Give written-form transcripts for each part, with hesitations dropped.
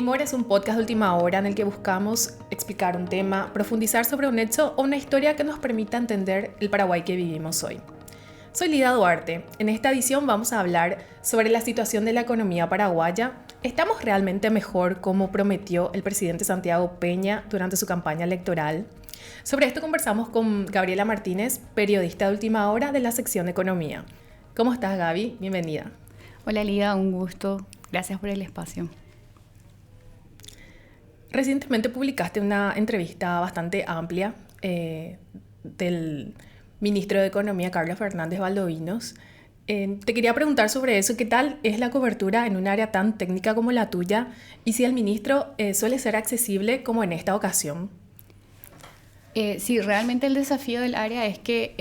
Timor es un podcast de última hora en el que buscamos explicar un tema, profundizar sobre un hecho o una historia que nos permita entender el Paraguay que vivimos hoy. Soy Lida Duarte. En esta edición vamos a hablar sobre la situación de la economía paraguaya. ¿Estamos realmente mejor como prometió el presidente Santiago Peña durante su campaña electoral? Sobre esto conversamos con Gabriela Martínez, periodista de última hora de la sección Economía. ¿Cómo estás, Gaby? Bienvenida. Hola, Lida, un gusto. Gracias por el espacio. Recientemente publicaste una entrevista bastante amplia del ministro de Economía, Carlos Fernández Valdovinos. Te quería preguntar sobre eso, ¿qué tal es la cobertura en un área tan técnica como la tuya? Y si el ministro suele ser accesible como en esta ocasión. Sí, realmente el desafío del área es que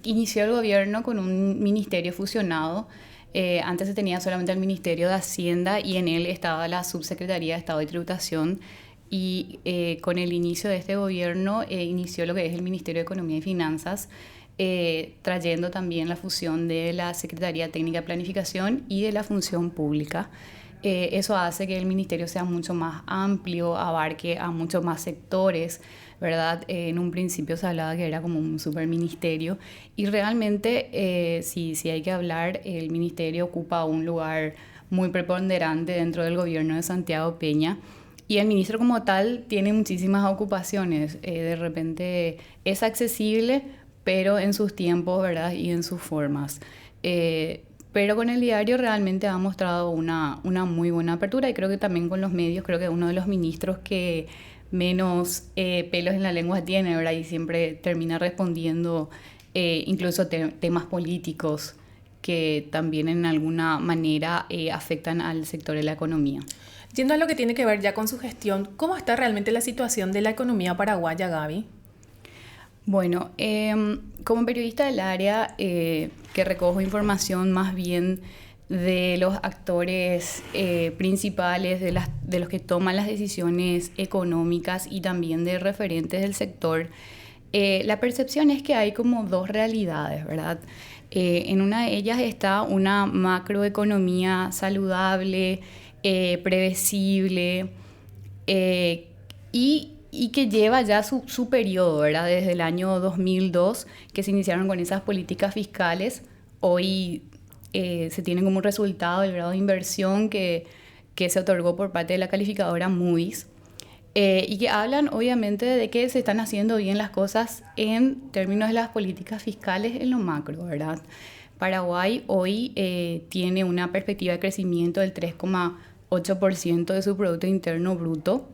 inició el gobierno con un ministerio fusionado. Antes se tenía solamente el Ministerio de Hacienda y en él estaba la Subsecretaría de Estado y Tributación. Y con el inicio de este gobierno inició lo que es el Ministerio de Economía y Finanzas, trayendo también la fusión de la Secretaría Técnica de Planificación y de la Función Pública. Eso hace que el ministerio sea mucho más amplio, abarque a muchos más sectores, ¿verdad? En un principio se hablaba que era como un superministerio y realmente, si hay que hablar, el ministerio ocupa un lugar muy preponderante dentro del gobierno de Santiago Peña. Y el ministro como tal tiene muchísimas ocupaciones. De repente es accesible, pero en sus tiempos, ¿verdad? Y en sus formas. Pero con el diario realmente ha mostrado una muy buena apertura y creo que también con los medios, creo que es uno de los ministros que menos pelos en la lengua tiene, ¿verdad? Y siempre termina respondiendo incluso temas políticos que también en alguna manera afectan al sector de la economía. Yendo a lo que tiene que ver ya con su gestión, ¿cómo está realmente la situación de la economía paraguaya, Gaby? Bueno, como periodista del área que recojo información más bien de los actores principales, de los que toman las decisiones económicas y también de referentes del sector, la percepción es que hay como dos realidades, ¿verdad? En una de ellas está una macroeconomía saludable, previsible y que lleva ya su periodo, ¿verdad? Desde el año 2002 que se iniciaron con esas políticas fiscales. Hoy se tiene como resultado el grado de inversión que se otorgó por parte de la calificadora Moody's y que hablan obviamente de que se están haciendo bien las cosas en términos de las políticas fiscales en lo macro, ¿verdad? Paraguay hoy tiene una perspectiva de crecimiento del 3,8% de su Producto Interno Bruto.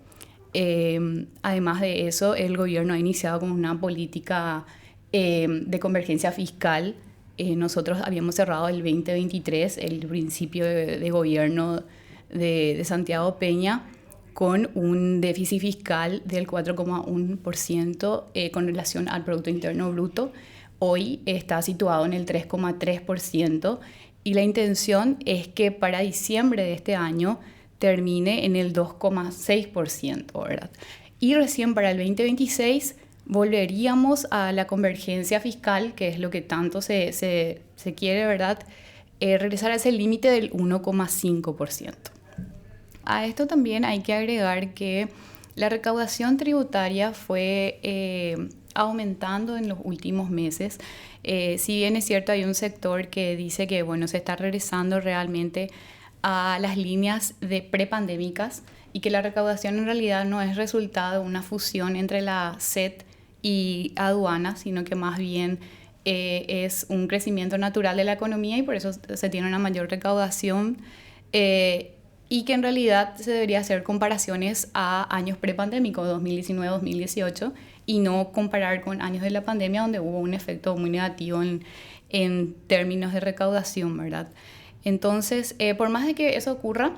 Además de eso, el gobierno ha iniciado con una política de convergencia fiscal. Nosotros habíamos cerrado el 2023, el principio de gobierno de Santiago Peña, con un déficit fiscal del 4,1% con relación al Producto Interno Bruto. Hoy está situado en el 3,3% y la intención es que para diciembre de este año termine en el 2,6%, ¿verdad? Y recién para el 2026 volveríamos a la convergencia fiscal, que es lo que tanto se quiere, ¿verdad? Regresar a ese límite del 1,5%. A esto también hay que agregar que la recaudación tributaria fue aumentando en los últimos meses. Si bien es cierto, hay un sector que dice que bueno, se está regresando realmente a las líneas de prepandémicas y que la recaudación en realidad no es resultado de una fusión entre la SET y aduanas, sino que más bien es un crecimiento natural de la economía y por eso se tiene una mayor recaudación y que en realidad se debería hacer comparaciones a años prepandémicos, 2019-2018, y no comparar con años de la pandemia donde hubo un efecto muy negativo en términos de recaudación, ¿verdad? Entonces, por más de que eso ocurra,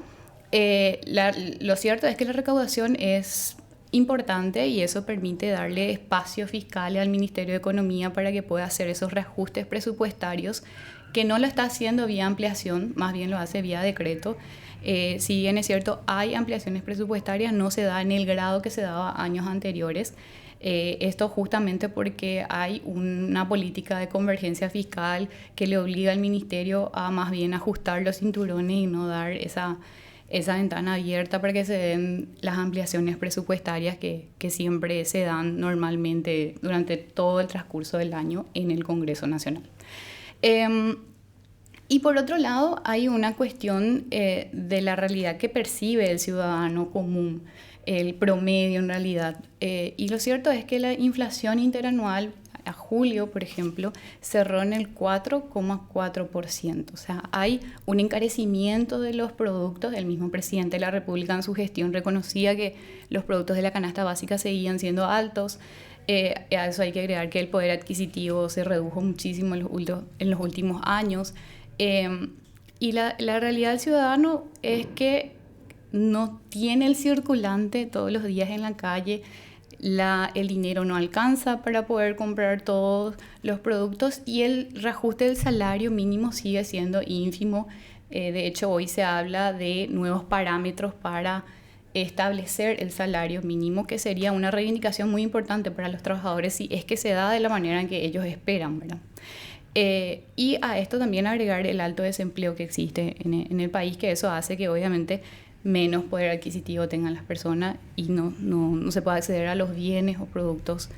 lo cierto es que la recaudación es importante y eso permite darle espacio fiscal al Ministerio de Economía para que pueda hacer esos reajustes presupuestarios, que no lo está haciendo vía ampliación, más bien lo hace vía decreto. Si bien es cierto, hay ampliaciones presupuestarias, no se da en el grado que se daba años anteriores. Esto justamente porque hay una política de convergencia fiscal que le obliga al ministerio a más bien ajustar los cinturones y no dar esa ventana abierta para que se den las ampliaciones presupuestarias que siempre se dan normalmente durante todo el transcurso del año en el Congreso Nacional. Y por otro lado, hay una cuestión de la realidad que percibe el ciudadano común, el promedio en realidad. Y lo cierto es que la inflación interanual a julio, por ejemplo, cerró en el 4,4%. O sea, hay un encarecimiento de los productos. El mismo presidente de la República en su gestión reconocía que los productos de la canasta básica seguían siendo altos. A eso hay que agregar que el poder adquisitivo se redujo muchísimo en los últimos años. Y la realidad del ciudadano es que no tiene el circulante todos los días en la calle, el dinero no alcanza para poder comprar todos los productos y el reajuste del salario mínimo sigue siendo ínfimo. De hecho, hoy se habla de nuevos parámetros para establecer el salario mínimo, que sería una reivindicación muy importante para los trabajadores si es que se da de la manera en que ellos esperan, ¿verdad? Y a esto también agregar el alto desempleo que existe en el país, que eso hace que obviamente menos poder adquisitivo tengan las personas y no se pueda acceder a los bienes o productos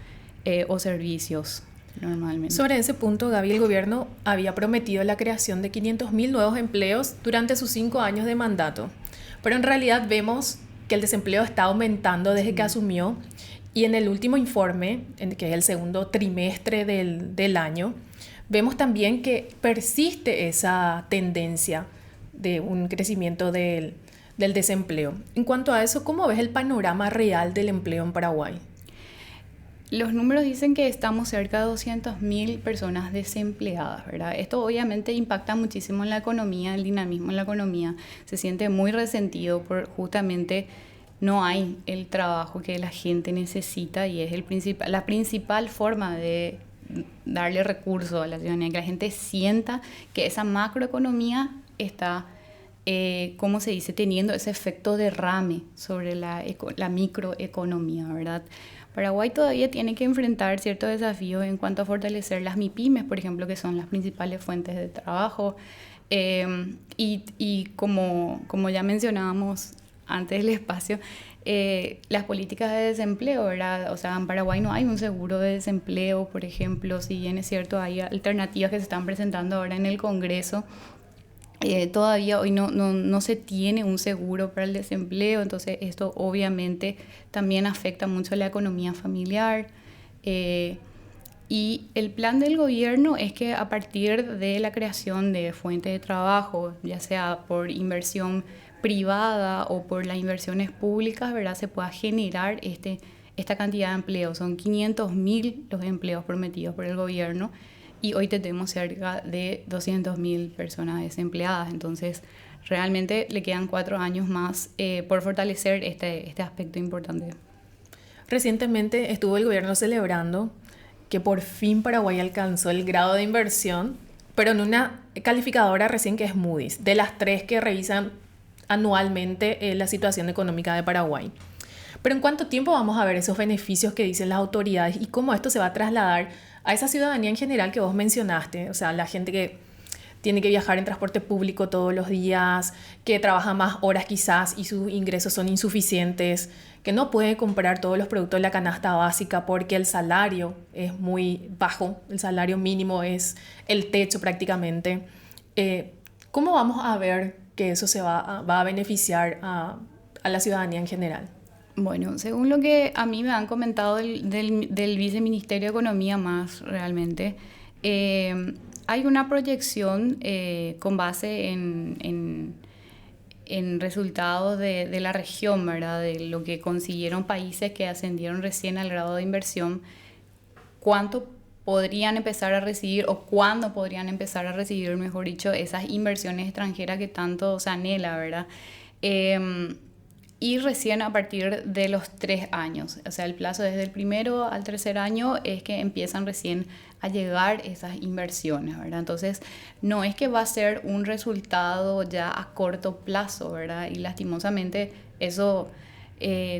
o servicios normalmente. Sobre ese punto, Gaby, el gobierno había prometido la creación de 500.000 nuevos empleos durante sus 5 años de mandato, pero en realidad vemos que el desempleo está aumentando desde que asumió y en el último informe, que es el segundo trimestre del año, vemos también que persiste esa tendencia de un crecimiento del desempleo. En cuanto a eso, ¿cómo ves el panorama real del empleo en Paraguay? Los números dicen que estamos cerca de 200.000 personas desempleadas, ¿verdad? Esto obviamente impacta muchísimo en la economía, el dinamismo en la economía. Se siente muy resentido por justamente no hay el trabajo que la gente necesita y es la principal forma de darle recursos a la ciudadanía, que la gente sienta que esa macroeconomía está ¿cómo se dice?, teniendo ese efecto derrame sobre la microeconomía, ¿verdad? Paraguay todavía tiene que enfrentar ciertos desafíos en cuanto a fortalecer las MIPYMES, por ejemplo, que son las principales fuentes de trabajo. Y como ya mencionábamos antes del espacio, las políticas de desempleo, ¿verdad? O sea, en Paraguay no hay un seguro de desempleo, por ejemplo, si bien es cierto, hay alternativas que se están presentando ahora en el Congreso. Todavía hoy no se tiene un seguro para el desempleo, entonces esto obviamente también afecta mucho a la economía familiar. Y el plan del gobierno es que a partir de la creación de fuentes de trabajo, ya sea por inversión privada o por las inversiones públicas, ¿verdad?, se pueda generar esta cantidad de empleos. Son 500.000 los empleos prometidos por el gobierno. Y hoy tenemos cerca de 200.000 personas desempleadas. Entonces, realmente le quedan 4 años más por fortalecer este aspecto importante. Recientemente estuvo el gobierno celebrando que por fin Paraguay alcanzó el grado de inversión, pero en una calificadora recién que es Moody's, de las 3 que revisan anualmente la situación económica de Paraguay. Pero ¿en cuánto tiempo vamos a ver esos beneficios que dicen las autoridades y cómo esto se va a trasladar a esa ciudadanía en general que vos mencionaste? O sea, la gente que tiene que viajar en transporte público todos los días, que trabaja más horas quizás y sus ingresos son insuficientes, que no puede comprar todos los productos de la canasta básica porque el salario es muy bajo, el salario mínimo es el techo prácticamente. ¿Cómo vamos a ver que eso se va a beneficiar a la ciudadanía en general? Bueno, según lo que a mí me han comentado del Viceministerio de Economía más realmente, hay una proyección con base en resultados de la región, ¿verdad?, de lo que consiguieron países que ascendieron recién al grado de inversión, cuánto podrían empezar a recibir o cuándo podrían empezar a recibir, mejor dicho, esas inversiones extranjeras que tanto se anhela, ¿verdad? Y recién a partir de los 3 años, o sea, el plazo desde el primero al tercer año es que empiezan recién a llegar esas inversiones, ¿verdad? Entonces, no es que va a ser un resultado ya a corto plazo, ¿verdad? Y lastimosamente eso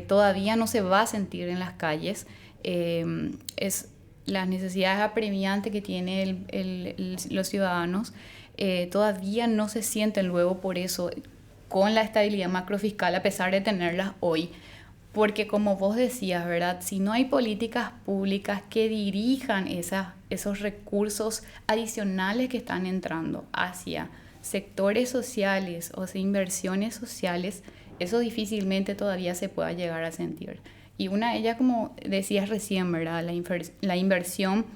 todavía no se va a sentir en las calles. Es las necesidades apremiantes que tienen los ciudadanos todavía no se sienten luego por eso. con la estabilidad macrofiscal a pesar de tenerlas hoy. Porque como vos decías, ¿verdad? Si no hay políticas públicas que dirijan esos recursos adicionales que están entrando hacia sectores sociales o sea, inversiones sociales, eso difícilmente todavía se pueda llegar a sentir. Y una de ellas, como decías recién, ¿verdad? La inversión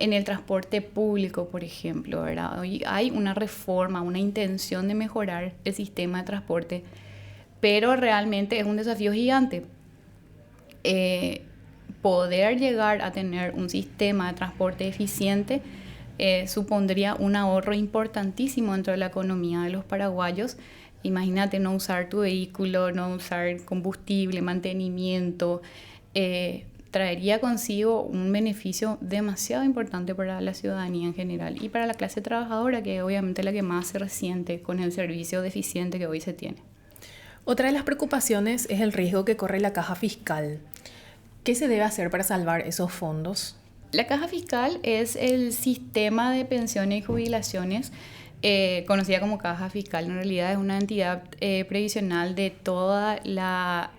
en el transporte público, por ejemplo, ¿verdad? Hoy hay una reforma, una intención de mejorar el sistema de transporte, pero realmente es un desafío gigante. Poder llegar a tener un sistema de transporte eficiente supondría un ahorro importantísimo dentro de la economía de los paraguayos. Imagínate no usar tu vehículo, no usar combustible, mantenimiento, traería consigo un beneficio demasiado importante para la ciudadanía en general y para la clase trabajadora, que es obviamente la que más se resiente con el servicio deficiente que hoy se tiene. Otra de las preocupaciones es el riesgo que corre la caja fiscal. ¿Qué se debe hacer para salvar esos fondos? La caja fiscal es el sistema de pensiones y jubilaciones, conocida como caja fiscal. En realidad es una entidad previsional de toda la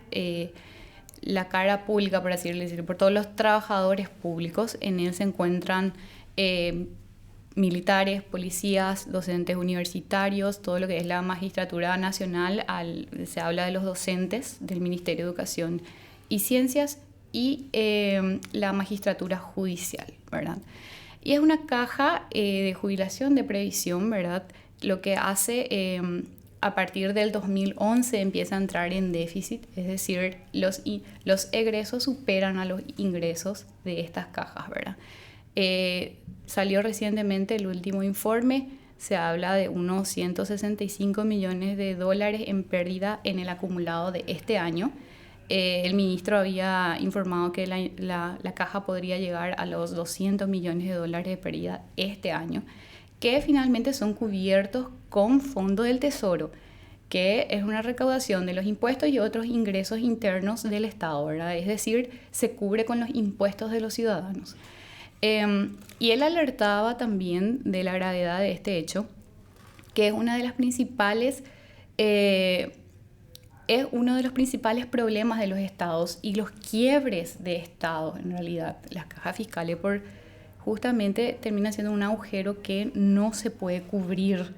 cara pública, por así decirlo, por todos los trabajadores públicos. En él se encuentran militares, policías, docentes universitarios, todo lo que es la magistratura nacional. Se habla de los docentes del Ministerio de Educación y Ciencias y la magistratura judicial, ¿verdad? Y es una caja de jubilación, de previsión, ¿verdad? Lo que hace, a partir del 2011 empieza a entrar en déficit, es decir, los egresos superan a los ingresos de estas cajas, ¿verdad? Salió recientemente el último informe, se habla de unos 165 millones de dólares en pérdida en el acumulado de este año. El ministro había informado que la caja podría llegar a los 200 millones de dólares de pérdida este año, que finalmente son cubiertos con Fondo del Tesoro, que es una recaudación de los impuestos y otros ingresos internos del Estado, ¿verdad? Es decir, se cubre con los impuestos de los ciudadanos. Y él alertaba también de la gravedad de este hecho, que es uno de los principales problemas de los estados y los quiebres de estados, en realidad. Las cajas fiscales justamente termina siendo un agujero que no se puede cubrir.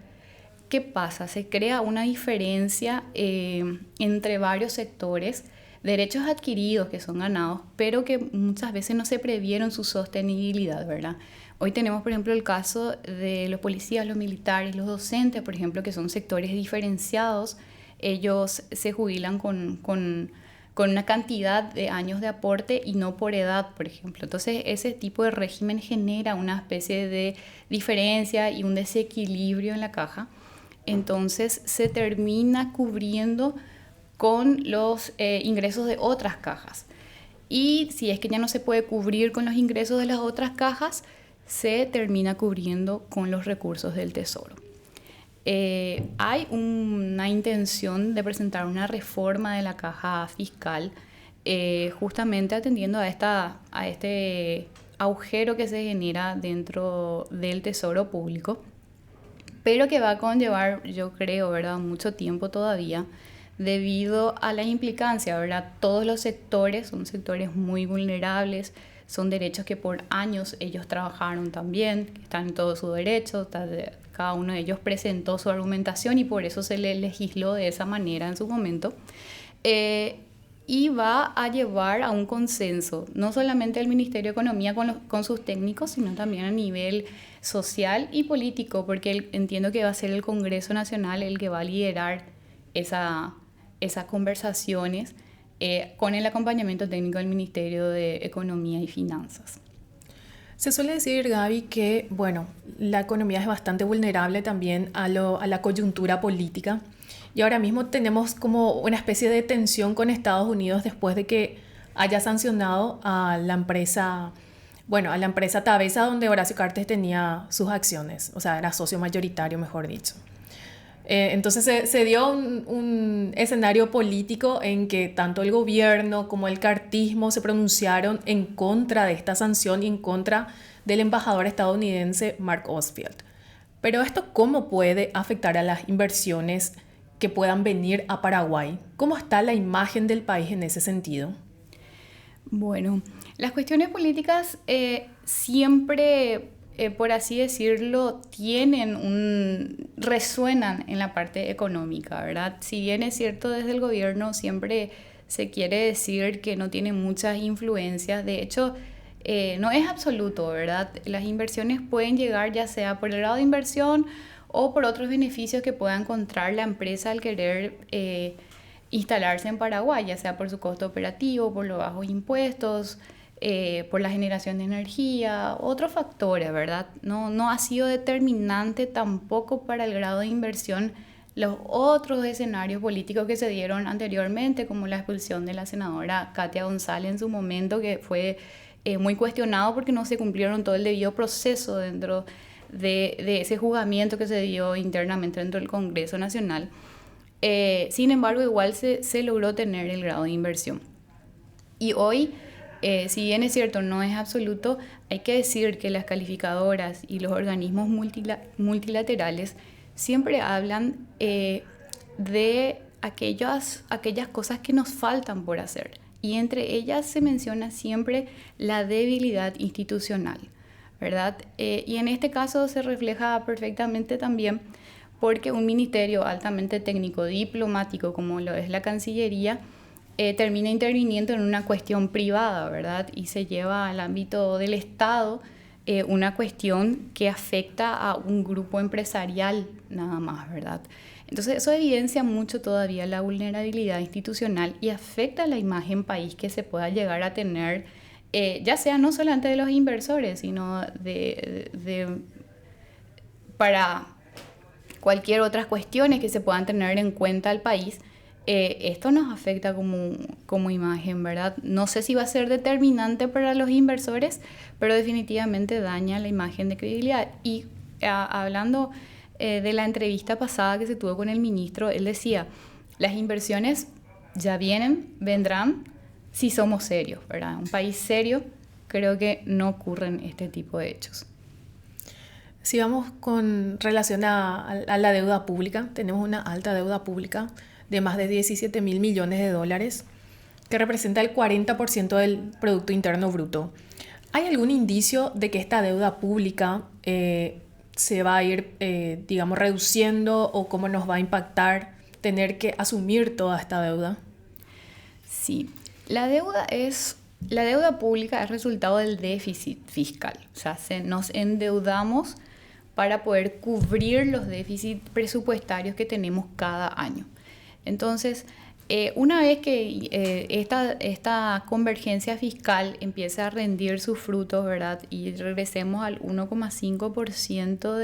¿Qué pasa? Se crea una diferencia entre varios sectores, derechos adquiridos que son ganados, pero que muchas veces no se previeron su sostenibilidad, ¿verdad? Hoy tenemos, por ejemplo, el caso de los policías, los militares, los docentes, por ejemplo, que son sectores diferenciados. Ellos se jubilan con una cantidad de años de aporte y no por edad, por ejemplo. Entonces, ese tipo de régimen genera una especie de diferencia y un desequilibrio en la caja. Entonces, se termina cubriendo con los ingresos de otras cajas. Y si es que ya no se puede cubrir con los ingresos de las otras cajas, se termina cubriendo con los recursos del Tesoro. Hay una intención de presentar una reforma de la caja fiscal, justamente atendiendo a este agujero que se genera dentro del Tesoro público, pero que va a conllevar, yo creo, ¿verdad?, mucho tiempo todavía, debido a la implicancia, ¿verdad? Todos los sectores son sectores muy vulnerables, son derechos que por años ellos trabajaron también, están en todo su derecho, cada uno de ellos presentó su argumentación y por eso se le legisló de esa manera en su momento. Y va a llevar a un consenso, no solamente el Ministerio de Economía con sus técnicos, sino también a nivel social y político, porque entiendo que va a ser el Congreso Nacional el que va a liderar esas conversaciones con el acompañamiento técnico del Ministerio de Economía y Finanzas. Se suele decir, Gaby, que la economía es bastante vulnerable también a la coyuntura política. Y ahora mismo tenemos como una especie de tensión con Estados Unidos después de que haya sancionado a la empresa Tabesa, donde Horacio Cartes tenía sus acciones, o sea, era socio mayoritario, mejor dicho. Entonces se dio un escenario político en que tanto el gobierno como el cartismo se pronunciaron en contra de esta sanción y en contra del embajador estadounidense Mark Osfield. Pero esto, ¿cómo puede afectar a las inversiones que puedan venir a Paraguay. ¿Cómo está la imagen del país en ese sentido? Bueno, las cuestiones políticas siempre, por así decirlo, resuenan en la parte económica, ¿verdad? Si bien es cierto, desde el gobierno siempre se quiere decir que no tiene muchas influencias, de hecho, no es absoluto, ¿verdad? Las inversiones pueden llegar ya sea por el grado de inversión o por otros beneficios que pueda encontrar la empresa al querer instalarse en Paraguay, ya sea por su costo operativo, por los bajos impuestos, por la generación de energía, otros factores, ¿verdad? No ha sido determinante tampoco para el grado de inversión los otros escenarios políticos que se dieron anteriormente, como la expulsión de la senadora Katia González en su momento, que fue muy cuestionado porque no se cumplieron todo el debido proceso dentro de ese juzgamiento que se dio internamente dentro del Congreso Nacional. Sin embargo, igual se logró tener el grado de inversión. Y hoy, si bien es cierto, no es absoluto, hay que decir que las calificadoras y los organismos multilaterales siempre hablan de aquellas cosas que nos faltan por hacer. Y entre ellas se menciona siempre la debilidad institucional, ¿verdad? Y en este caso se refleja perfectamente también porque un ministerio altamente técnico diplomático como lo es la Cancillería termina interviniendo en una cuestión privada, ¿verdad? Y se lleva al ámbito del Estado una cuestión que afecta a un grupo empresarial nada más, ¿verdad? Entonces eso evidencia mucho todavía la vulnerabilidad institucional y afecta la imagen país que se pueda llegar a tener, ya sea no solamente de los inversores, sino para cualquier otras cuestiones que se puedan tener en cuenta al país. Esto nos afecta como imagen, ¿verdad? No sé si va a ser determinante para los inversores, pero definitivamente daña la imagen de credibilidad. Y hablando de la entrevista pasada que se tuvo con el ministro, él decía, las inversiones ya vendrán si somos serios, ¿verdad? Un país serio, creo que no ocurren este tipo de hechos. Si vamos con relación a la deuda pública, tenemos una alta deuda pública de más de 17.000 millones de dólares, que representa el 40% del Producto Interno Bruto. ¿Hay algún indicio de que esta deuda pública se va a ir, digamos, reduciendo o cómo nos va a impactar tener que asumir toda esta deuda? Sí, la deuda pública es resultado del déficit fiscal. O sea, nos endeudamos para poder cubrir los déficits presupuestarios que tenemos cada año. Entonces, una vez que esta convergencia fiscal empiece a rendir sus frutos, ¿verdad? Y regresemos al 1,5%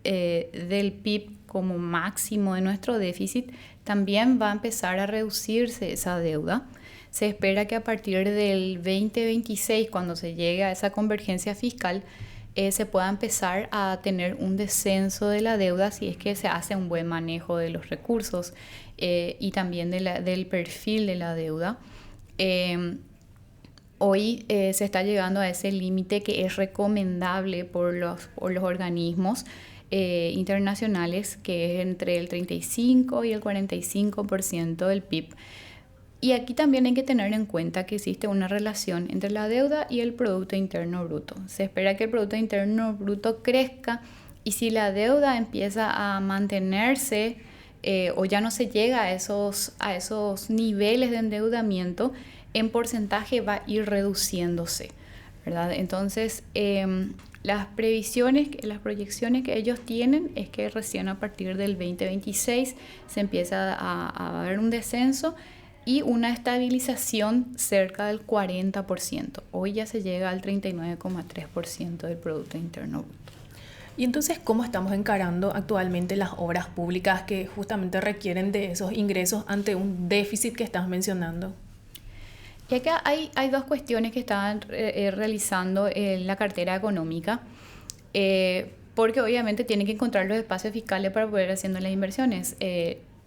del PIB como máximo de nuestro déficit, también va a empezar a reducirse esa deuda. Se espera que a partir del 2026, cuando se llegue a esa convergencia fiscal, se pueda empezar a tener un descenso de la deuda si es que se hace un buen manejo de los recursos y también del perfil de la deuda. Hoy se está llegando a ese límite que es recomendable por los organismos internacionales, que es entre el 35 y el 45% del PIB. Y aquí también hay que tener en cuenta que existe una relación entre la deuda y el Producto Interno Bruto. Se espera que el Producto Interno Bruto crezca y si la deuda empieza a mantenerse o ya no se llega a esos niveles de endeudamiento, en porcentaje va a ir reduciéndose, ¿verdad? Entonces, las proyecciones que ellos tienen es que recién a partir del 2026 se empieza a ver un descenso y una estabilización cerca del 40%. Hoy ya se llega al 39,3% del Producto Interno Bruto. Y entonces, ¿cómo estamos encarando actualmente las obras públicas que justamente requieren de esos ingresos ante un déficit que estás mencionando? Y acá hay dos cuestiones que estaban realizando la cartera económica, porque obviamente tienen que encontrar los espacios fiscales para poder haciendo las inversiones.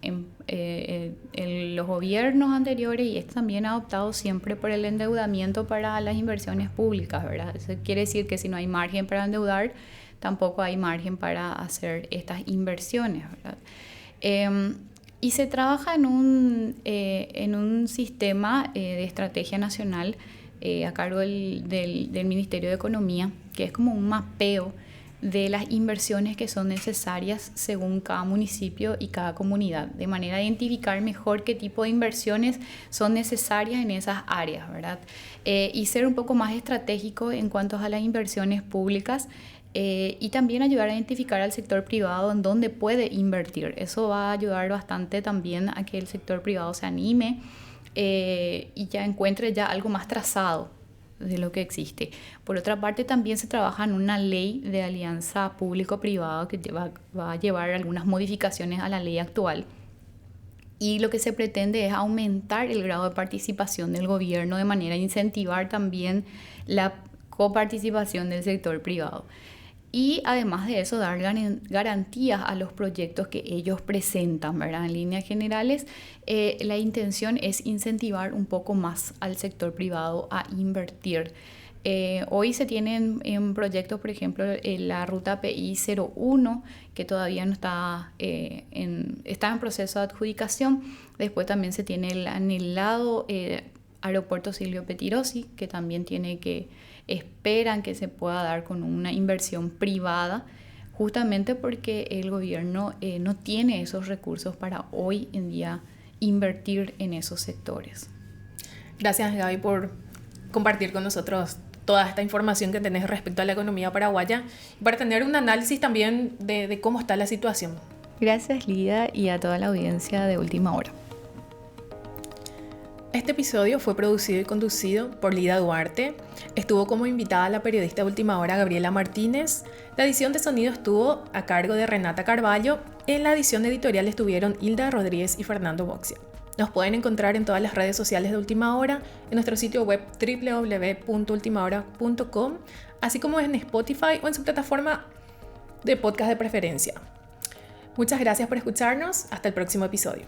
Los gobiernos anteriores y esto también ha optado siempre por el endeudamiento para las inversiones públicas, ¿verdad? Eso quiere decir que si no hay margen para endeudar, tampoco hay margen para hacer estas inversiones, ¿verdad? Y se trabaja en un sistema de estrategia nacional a cargo del Ministerio de Economía, que es como un mapeo de las inversiones que son necesarias según cada municipio y cada comunidad, de manera a identificar mejor qué tipo de inversiones son necesarias en esas áreas, ¿verdad? Y ser un poco más estratégico en cuanto a las inversiones públicas y también ayudar a identificar al sector privado en dónde puede invertir. Eso va a ayudar bastante también a que el sector privado se anime y ya encuentre ya algo más trazado de lo que existe. Por otra parte, también se trabaja en una ley de alianza público-privado que va a llevar algunas modificaciones a la ley actual. Y lo que se pretende es aumentar el grado de participación del gobierno de manera a incentivar también la coparticipación del sector privado. Y además de eso, dar garantías a los proyectos que ellos presentan, ¿verdad? En líneas generales, la intención es incentivar un poco más al sector privado a invertir. Hoy se tienen en proyectos, por ejemplo, la ruta PI 01, que todavía no está en proceso de adjudicación. Después también se tiene el anhelado aeropuerto Silvio Pettirossi, que también esperan que se pueda dar con una inversión privada, justamente porque el gobierno no tiene esos recursos para hoy en día invertir en esos sectores. Gracias, Gaby, por compartir con nosotros toda esta información que tenés respecto a la economía paraguaya y para tener un análisis también de cómo está la situación. Gracias, Lida, y a toda la audiencia de Última Hora. Este episodio fue producido y conducido por Lida Duarte. Estuvo como invitada la periodista de Última Hora Gabriela Martínez. La edición de sonido estuvo a cargo de Renata Carballo. En la edición editorial estuvieron Hilda Rodríguez y Fernando Boxia. Nos pueden encontrar en todas las redes sociales de Última Hora, en nuestro sitio web www.ultimahora.com, así como en Spotify o en su plataforma de podcast de preferencia. Muchas gracias por escucharnos. Hasta el próximo episodio.